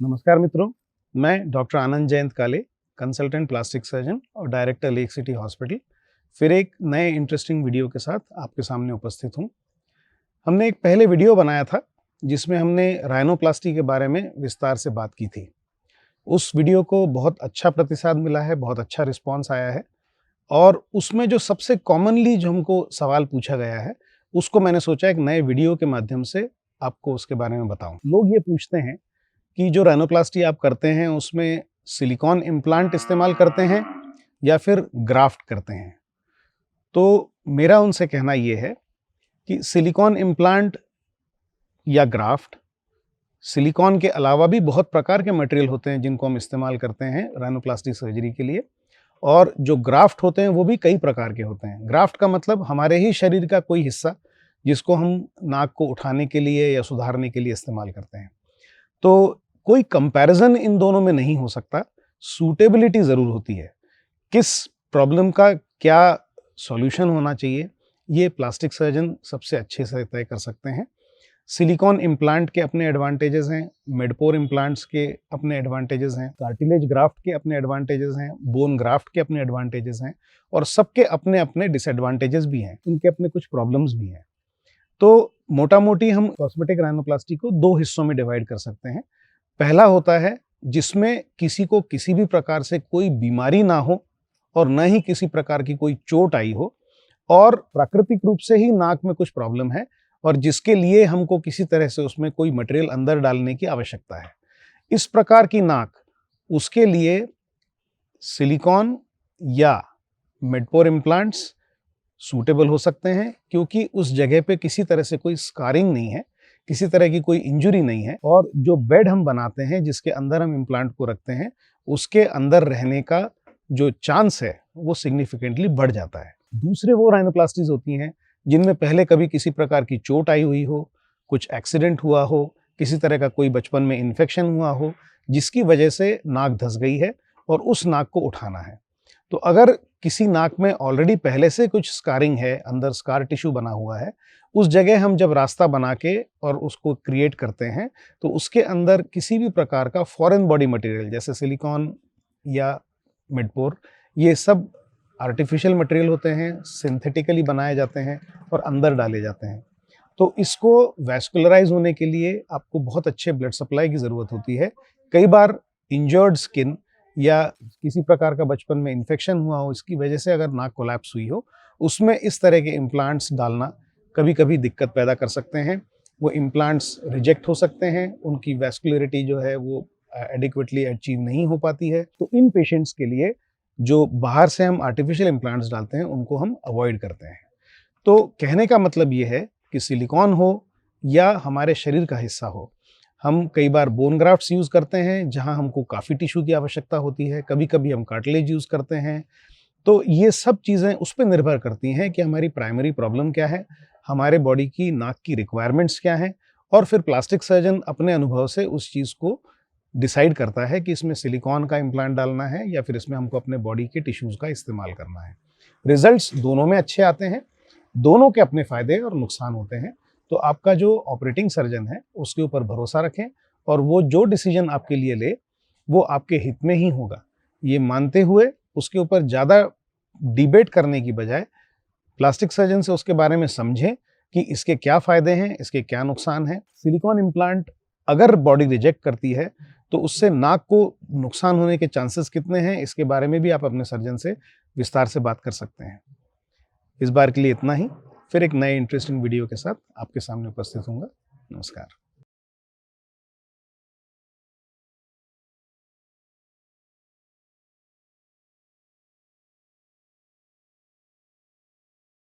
नमस्कार मित्रों, मैं डॉक्टर आनंद जयंत काले, कंसल्टेंट प्लास्टिक सर्जन और डायरेक्टर लेक सिटी हॉस्पिटल फिर एक नए इंटरेस्टिंग वीडियो के साथ आपके सामने उपस्थित हूँ। हमने एक पहले वीडियो बनाया था जिसमें हमने राइनोप्लास्टी के बारे में विस्तार से बात की थी। उस वीडियो को बहुत अच्छा प्रतिसाद मिला है, बहुत अच्छा रिस्पॉन्स आया है और उसमें जो सबसे कॉमनली जो हमको सवाल पूछा गया है, उसको मैंने सोचा एक नए वीडियो के माध्यम से आपको उसके बारे में बताऊँ। लोग ये पूछते हैं कि जो राइनोप्लास्टी आप करते हैं उसमें सिलिकॉन इम्प्लांट इस्तेमाल करते हैं या फिर ग्राफ्ट करते हैं। तो मेरा उनसे कहना ये है कि सिलिकॉन इम्प्लांट या ग्राफ्ट, सिलिकॉन के अलावा भी बहुत प्रकार के मटेरियल होते हैं जिनको हम इस्तेमाल करते हैं राइनोप्लास्टी सर्जरी के लिए, और जो ग्राफ्ट होते हैं वो भी कई प्रकार के होते हैं। ग्राफ्ट का मतलब हमारे ही शरीर का कोई हिस्सा जिसको हम नाक को उठाने के लिए या सुधारने के लिए इस्तेमाल करते हैं। तो कोई कंपैरिजन इन दोनों में नहीं हो सकता, सूटेबिलिटी ज़रूर होती है। किस प्रॉब्लम का क्या सॉल्यूशन होना चाहिए, ये प्लास्टिक सर्जन सबसे अच्छे से तय कर सकते हैं। सिलिकॉन इम्प्लांट के अपने एडवांटेजेस हैं, मिडपोर इम्प्लांट्स के अपने एडवांटेजेस हैं, कार्टिलेज ग्राफ्ट के अपने एडवांटेजेस हैं, बोन ग्राफ्ट के अपने एडवांटेजेस हैं और सबके अपने अपने डिसएडवांटेजेस भी हैं, उनके अपने कुछ प्रॉब्लम्स भी हैं। तो मोटा मोटी हम कॉस्मेटिक राइनोप्लास्टी को दो हिस्सों में डिवाइड कर सकते हैं। पहला होता है जिसमें किसी को किसी भी प्रकार से कोई बीमारी ना हो और न ही किसी प्रकार की कोई चोट आई हो और प्राकृतिक रूप से ही नाक में कुछ प्रॉब्लम है और जिसके लिए हमको किसी तरह से उसमें कोई मटेरियल अंदर डालने की आवश्यकता है। इस प्रकार की नाक, उसके लिए सिलिकॉन या मिडपोर इम्प्लांट्स सूटेबल हो सकते हैं क्योंकि उस जगह पे किसी तरह से कोई स्कारिंग नहीं है, किसी तरह की कोई इंजरी नहीं है और जो बेड हम बनाते हैं जिसके अंदर हम इम्प्लांट को रखते हैं, उसके अंदर रहने का जो चांस है वो सिग्निफिकेंटली बढ़ जाता है। दूसरे वो राइनोप्लास्टीज होती हैं जिनमें पहले कभी किसी प्रकार की चोट आई हुई हो, कुछ एक्सीडेंट हुआ हो, किसी तरह का कोई बचपन में इन्फेक्शन हुआ हो जिसकी वजह से नाक धंस गई है और उस नाक को उठाना है। तो अगर किसी नाक में ऑलरेडी पहले से कुछ स्कारिंग है, अंदर स्कार टिश्यू बना हुआ है, उस जगह हम जब रास्ता बना के और उसको क्रिएट करते हैं तो उसके अंदर किसी भी प्रकार का फॉरेन बॉडी मटेरियल जैसे सिलिकॉन या मिडपोर, ये सब आर्टिफिशियल मटेरियल होते हैं, सिंथेटिकली बनाए जाते हैं और अंदर डाले जाते हैं। तो इसको वैस्कुलराइज होने के लिए आपको बहुत अच्छे ब्लड सप्लाई की ज़रूरत होती है। कई बार इंजर्ड स्किन या किसी प्रकार का बचपन में इन्फेक्शन हुआ हो, इसकी वजह से अगर नाक कोलैप्स हुई हो, उसमें इस तरह के इम्प्लांट्स डालना कभी-कभी दिक्कत पैदा कर सकते हैं। वो इम्प्लांट्स रिजेक्ट हो सकते हैं, उनकी वैस्कुलरिटी जो है वो एडिक्वेटली अचीव नहीं हो पाती है। तो इन पेशेंट्स के लिए जो बाहर से हम आर्टिफिशियल इम्प्लांट्स डालते हैं, उनको हम अवॉइड करते हैं। तो कहने का मतलब ये है कि सिलिकॉन हो या हमारे शरीर का हिस्सा हो, हम कई बार बोन ग्राफ्ट्स यूज़ करते हैं जहां हमको काफ़ी टिश्यू की आवश्यकता होती है, कभी-कभी हम कार्टिलेज यूज़ करते हैं। तो ये सब चीज़ें उस पे निर्भर करती हैं कि हमारी प्राइमरी प्रॉब्लम क्या है, हमारे बॉडी की नाक की रिक्वायरमेंट्स क्या हैं और फिर प्लास्टिक सर्जन अपने अनुभव से उस चीज़ को डिसाइड करता है कि इसमें सिलिकॉन का इम्प्लांट डालना है या फिर इसमें हमको अपने बॉडी के टिश्यूज़ का इस्तेमाल करना है। रिजल्ट्स दोनों में अच्छे आते हैं, दोनों के अपने फ़ायदे और नुकसान होते हैं। तो आपका जो ऑपरेटिंग सर्जन है उसके ऊपर भरोसा रखें और वो जो डिसीजन आपके लिए ले वो आपके हित में ही होगा, ये मानते हुए उसके ऊपर ज़्यादा डिबेट करने की बजाय प्लास्टिक सर्जन से उसके बारे में समझें कि इसके क्या फ़ायदे हैं, इसके क्या नुकसान हैं। सिलिकॉन इम्प्लांट अगर बॉडी रिजेक्ट करती है तो उससे नाक को नुकसान होने के चांसेस कितने हैं, इसके बारे में भी आप अपने सर्जन से विस्तार से बात कर सकते हैं। इस बार के लिए इतना ही, फिर एक नए इंटरेस्टिंग वीडियो के साथ आपके सामने उपस्थित होऊंगा। नमस्कार।